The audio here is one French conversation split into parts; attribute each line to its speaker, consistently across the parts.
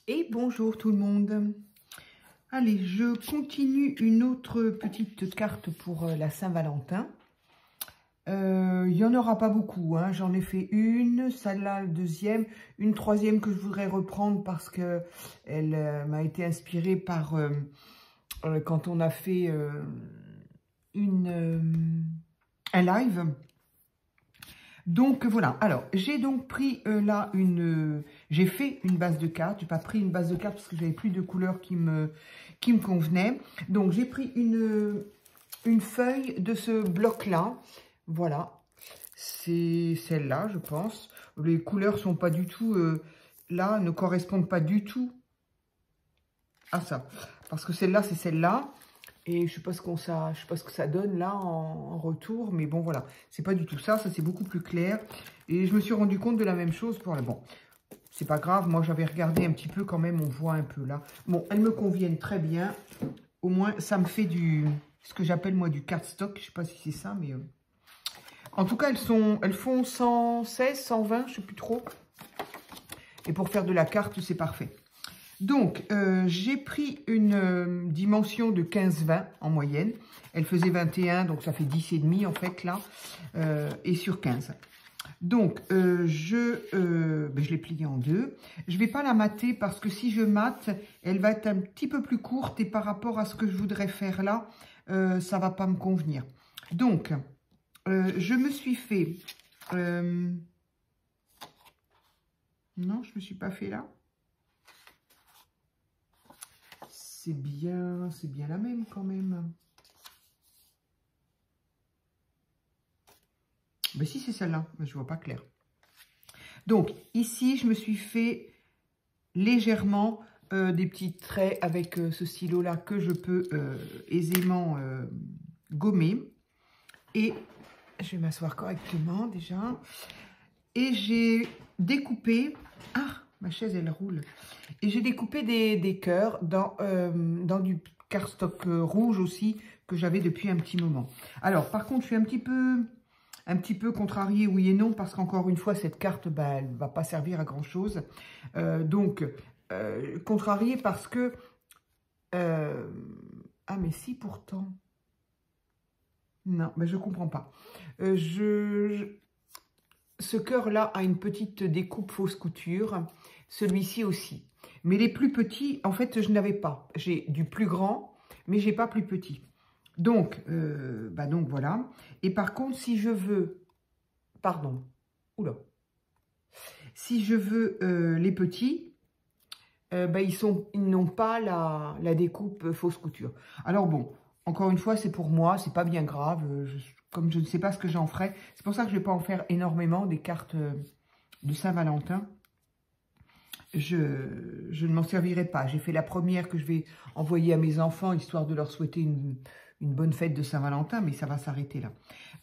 Speaker 1: Et bonjour tout le monde. Allez, je continue une autre petite carte pour la Saint-Valentin. Il n'y en aura pas beaucoup, hein. J'en ai fait une, celle-là, la deuxième, une troisième que je voudrais reprendre parce que elle m'a été inspirée par quand on a fait un live. Donc voilà, alors j'ai donc pris là j'ai fait une base de cartes, j'ai pas pris une base de cartes parce que j'avais plus de couleurs qui me convenaient. Donc j'ai pris une feuille de ce bloc là, voilà, c'est celle-là je pense. Les couleurs sont pas du tout, là, ne correspondent pas du tout à ça. Parce que celle-là c'est celle-là. Et je sais pas ce que ça donne là en retour, mais bon voilà, c'est pas du tout ça, ça c'est beaucoup plus clair. Et je me suis rendu compte de la même chose pour la... Bon, c'est pas grave, moi j'avais regardé un petit peu quand même, on voit un peu là. Bon, elles me conviennent très bien, au moins ça me fait ce que j'appelle moi du cardstock, je sais pas si c'est ça, mais... En tout cas, elles font 116, 120, je sais plus trop. Et pour faire de la carte, c'est parfait. Donc, j'ai pris une dimension de 15-20 en moyenne. Elle faisait 21, donc ça fait 10,5 en fait là, et sur 15. Donc, je l'ai pliée en deux. Je ne vais pas la mater parce que si je mate, elle va être un petit peu plus courte et par rapport à ce que je voudrais faire là, ça ne va pas me convenir. Donc, je me suis fait... non, je ne me suis pas fait là. C'est bien la même quand même. Ben si, c'est celle-là, mais je vois pas clair. Donc, ici, je me suis fait légèrement des petits traits avec ce stylo-là que je peux aisément gommer. Et je vais m'asseoir correctement déjà. Et j'ai découpé... Ah, ma chaise, elle roule. Et j'ai découpé des cœurs dans du cardstock rouge aussi que j'avais depuis un petit moment. Alors, par contre, je suis un petit peu contrariée, oui et non, parce qu'encore une fois, cette carte, bah, elle ne va pas servir à grand-chose. Contrariée parce que... ah, mais si, pourtant... Non, mais je ne comprends pas. Ce cœur-là a une petite découpe fausse couture. Celui-ci aussi. Mais les plus petits, en fait, je n'avais pas. J'ai du plus grand, mais j'ai pas plus petit. Donc, donc voilà. Et par contre, si je veux... Pardon. Oula. Si je veux les petits, ils n'ont pas la découpe fausse couture. Alors bon, encore une fois, c'est pour moi, c'est pas bien grave. Comme je ne sais pas ce que j'en ferai, c'est pour ça que je ne vais pas en faire énormément des cartes de Saint-Valentin. Je ne m'en servirai pas. J'ai fait la première que je vais envoyer à mes enfants, histoire de leur souhaiter une bonne fête de Saint-Valentin, mais ça va s'arrêter là.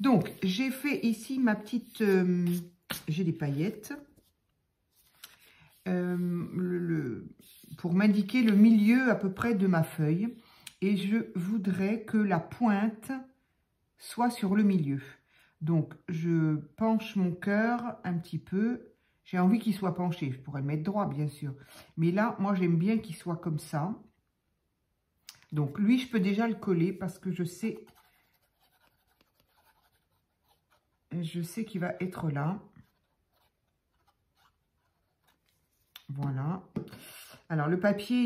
Speaker 1: Donc, j'ai fait ici ma petite... j'ai des paillettes. Pour m'indiquer le milieu à peu près de ma feuille. Et je voudrais que la pointe soit sur le milieu. Donc, je penche mon cœur un petit peu. J'ai envie qu'il soit penché. Je pourrais le mettre droit, bien sûr. Mais là, moi, j'aime bien qu'il soit comme ça. Donc, lui, je peux déjà le coller parce que je sais qu'il va être là. Voilà. Alors, le papier,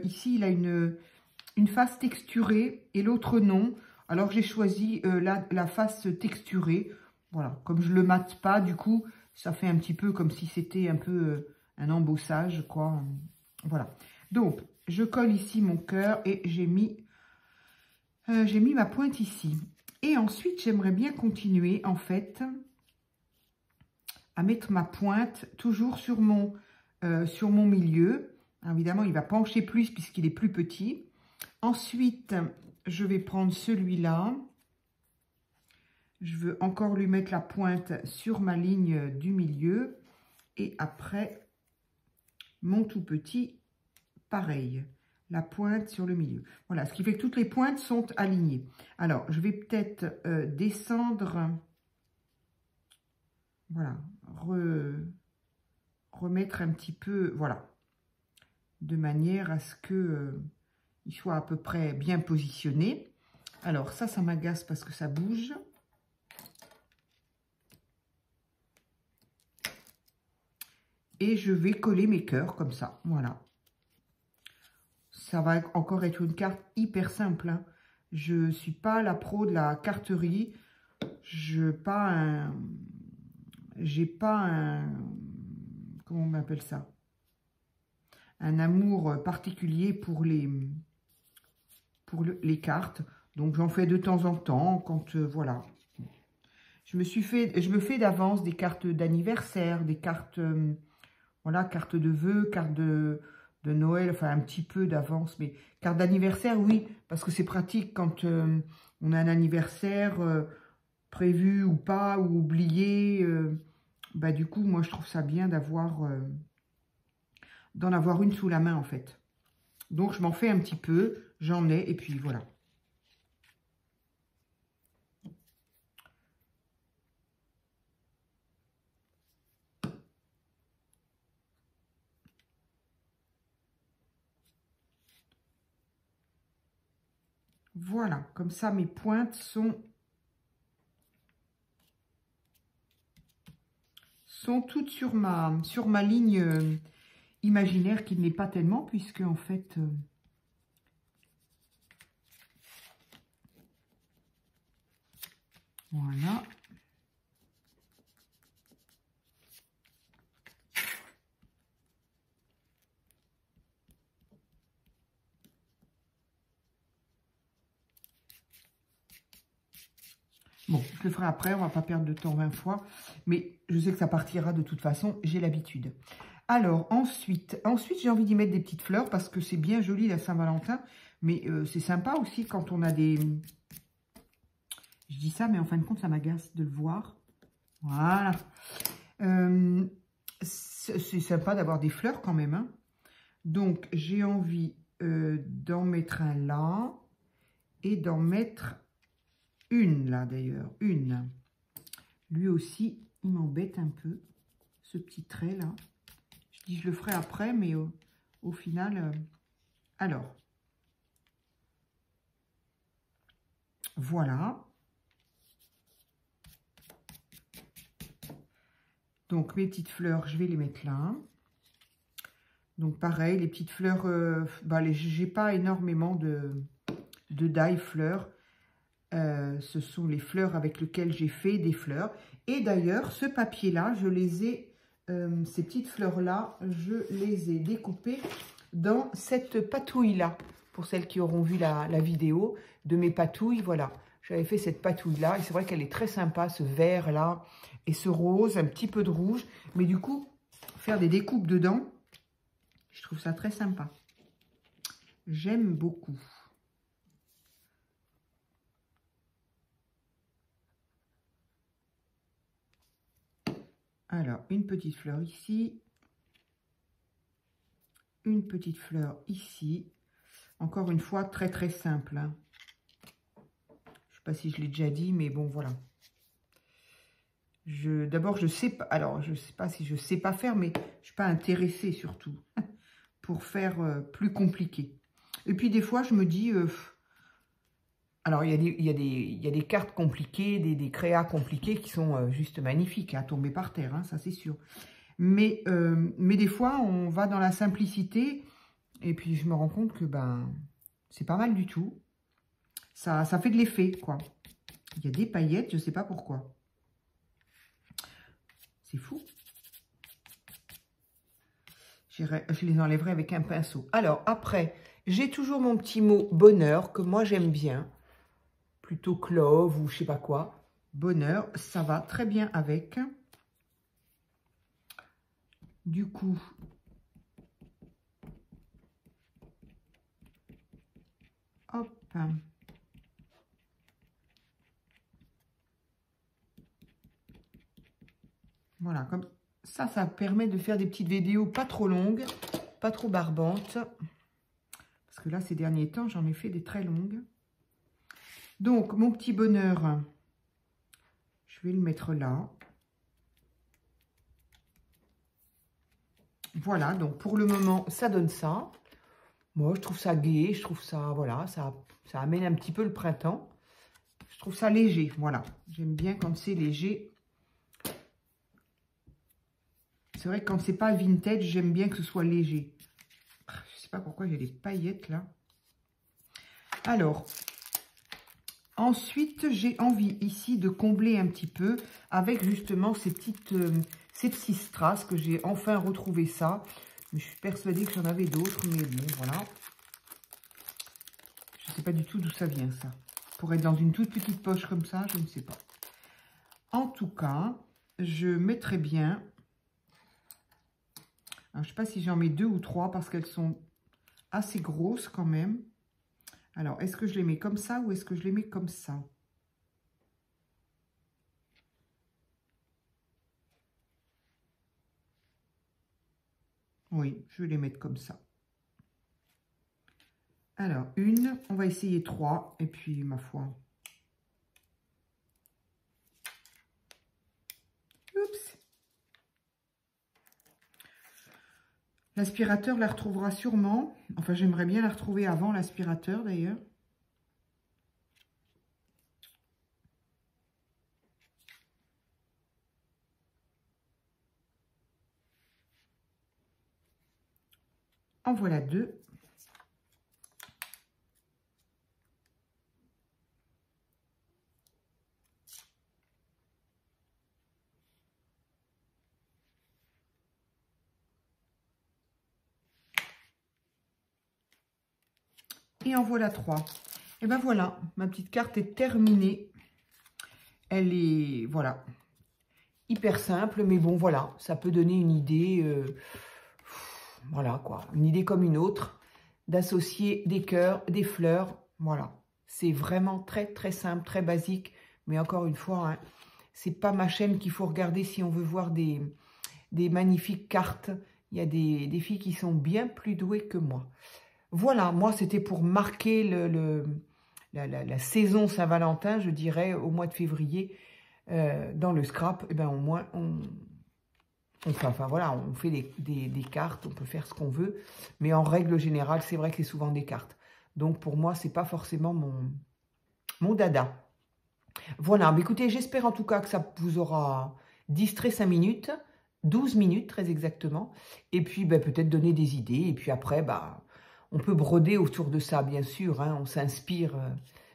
Speaker 1: ici, il a une face texturée et l'autre non. Alors, j'ai choisi la face texturée. Voilà, comme je ne le mate pas, du coup, ça fait un petit peu comme si c'était un peu un embossage, quoi. Voilà. Donc, je colle ici mon cœur et j'ai mis ma pointe ici. Et ensuite, j'aimerais bien continuer, en fait, à mettre ma pointe toujours sur mon milieu. Alors, évidemment, il va pencher plus puisqu'il est plus petit. Ensuite, je vais prendre celui-là. Je veux encore lui mettre la pointe sur ma ligne du milieu. Et après, mon tout petit, pareil. La pointe sur le milieu. Voilà, ce qui fait que toutes les pointes sont alignées. Alors, je vais peut-être descendre. Voilà, remettre un petit peu, voilà. de manière à ce que il soit à peu près bien positionné. Alors ça m'agace parce que ça bouge. Et je vais coller mes cœurs comme ça, voilà. Ça va encore être une carte hyper simple, hein. Je ne suis pas la pro de la carterie. J'ai pas un... Comment on appelle ça? Un amour particulier pour les cartes. Donc j'en fais de temps en temps quand voilà. Je me fais d'avance des cartes d'anniversaire, des cartes voilà, cartes de vœux, cartes de Noël, enfin un petit peu d'avance, mais cartes d'anniversaire, oui, parce que c'est pratique quand on a un anniversaire prévu ou pas, ou oublié. Bah, du coup, moi, je trouve ça bien d'en avoir une sous la main, en fait. Donc, je m'en fais un petit peu, j'en ai, et puis voilà. Voilà, comme ça, mes pointes sont toutes sur ma ligne imaginaire, qui ne l'est pas tellement, puisque, en fait... voilà. Bon, je le ferai après, on va pas perdre de temps 20 fois. Mais je sais que ça partira de toute façon, j'ai l'habitude. Alors, ensuite j'ai envie d'y mettre des petites fleurs parce que c'est bien joli la Saint-Valentin. Mais c'est sympa aussi quand on a des... Je dis ça, mais en fin de compte, ça m'agace de le voir. Voilà. C'est sympa d'avoir des fleurs quand même, hein. Donc, j'ai envie d'en mettre un là et d'en mettre... une là d'ailleurs, une. Lui aussi, il m'embête un peu, ce petit trait là. Je dis je le ferai après, mais au final... alors, voilà. Donc mes petites fleurs, je vais les mettre là. Donc pareil, les petites fleurs, j'ai pas énormément de die fleurs. Ce sont les fleurs avec lesquelles j'ai fait des fleurs. Et d'ailleurs, ce papier-là, je les ai, ces petites fleurs-là, je les ai découpées dans cette patouille-là. Pour celles qui auront vu la vidéo de mes patouilles, voilà. J'avais fait cette patouille-là et c'est vrai qu'elle est très sympa, ce vert-là et ce rose, un petit peu de rouge. Mais du coup, faire des découpes dedans, je trouve ça très sympa. J'aime beaucoup. Alors, une petite fleur ici. Une petite fleur ici. Encore une fois, très très simple, hein. Je ne sais pas si je l'ai déjà dit, mais bon, voilà. D'abord, je sais pas... Alors, je ne sais pas si je ne sais pas faire, mais je ne suis pas intéressée surtout pour faire plus compliqué. Et puis, des fois, je me dis... alors, il y a des cartes compliquées, des créas compliquées qui sont juste magnifiques, à tomber par terre, hein, ça c'est sûr. Mais des fois, on va dans la simplicité et puis je me rends compte que c'est pas mal du tout. Ça fait de l'effet, quoi. Il y a des paillettes, je ne sais pas pourquoi. C'est fou. Je les enlèverai avec un pinceau. Alors, après, j'ai toujours mon petit mot bonheur que moi j'aime bien. Plutôt clove ou je sais pas quoi. Bonheur, ça va très bien avec. Du coup, hop. Voilà, comme ça, ça permet de faire des petites vidéos pas trop longues, pas trop barbantes. Parce que là, ces derniers temps, j'en ai fait des très longues. Donc, mon petit bonheur, je vais le mettre là. Voilà, donc pour le moment, ça donne ça. Moi, je trouve ça gai, je trouve ça, voilà, ça amène un petit peu le printemps. Je trouve ça léger, voilà. J'aime bien quand c'est léger. C'est vrai que quand c'est pas vintage, j'aime bien que ce soit léger. Je sais pas pourquoi j'ai des paillettes là. Alors, ensuite, j'ai envie ici de combler un petit peu avec justement ces petits strass que j'ai enfin retrouvé ça. Mais je suis persuadée que j'en avais d'autres, mais bon, voilà. Je ne sais pas du tout d'où ça vient, ça. Pour être dans une toute petite poche comme ça, je ne sais pas. En tout cas, je mettrai bien... Alors, je ne sais pas si j'en mets 2 ou 3 parce qu'elles sont assez grosses quand même. Alors, est-ce que je les mets comme ça ou est-ce que je les mets comme ça? Oui, je vais les mettre comme ça. Alors, une, on va essayer 3, et puis, ma foi. Oups. L'aspirateur la retrouvera sûrement. Enfin, j'aimerais bien la retrouver avant l'aspirateur, d'ailleurs. En voilà 2. Et en voilà 3. Et ben voilà, ma petite carte est terminée. Elle est, voilà, hyper simple, mais bon, voilà, ça peut donner une idée, voilà quoi, une idée comme une autre, d'associer des cœurs, des fleurs, voilà. C'est vraiment très, très simple, très basique, mais encore une fois, hein, c'est pas ma chaîne qu'il faut regarder si on veut voir des magnifiques cartes. Il y a des filles qui sont bien plus douées que moi. Voilà, moi, c'était pour marquer la saison Saint-Valentin, je dirais, au mois de février, dans le scrap. Et ben, au moins, voilà, on fait des cartes, on peut faire ce qu'on veut. Mais en règle générale, c'est vrai que c'est souvent des cartes. Donc, pour moi, c'est pas forcément mon dada. Voilà, mais écoutez, j'espère en tout cas que ça vous aura distrait 5 minutes, 12 minutes très exactement. Et puis, ben, peut-être donner des idées. Et puis après, bah... On peut broder autour de ça, bien sûr, hein, on s'inspire,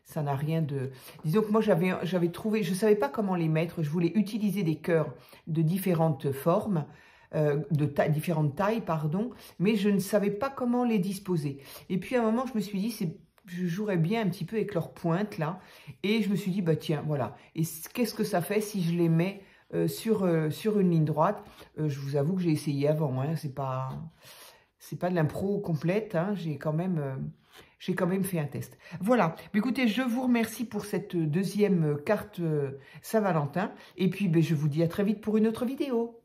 Speaker 1: ça n'a rien de... Disons que moi, j'avais trouvé, je ne savais pas comment les mettre, je voulais utiliser des cœurs de différentes formes, différentes tailles, pardon, mais je ne savais pas comment les disposer. Et puis, à un moment, je me suis dit, je jouerais bien un petit peu avec leurs pointes, là, et je me suis dit, bah tiens, voilà, et qu'est-ce que ça fait si je les mets sur une ligne droite? Je vous avoue que j'ai essayé avant, hein, c'est pas de l'impro complète, hein, j'ai quand même fait un test. Voilà, mais écoutez, je vous remercie pour cette deuxième carte Saint-Valentin. Et puis, ben, je vous dis à très vite pour une autre vidéo.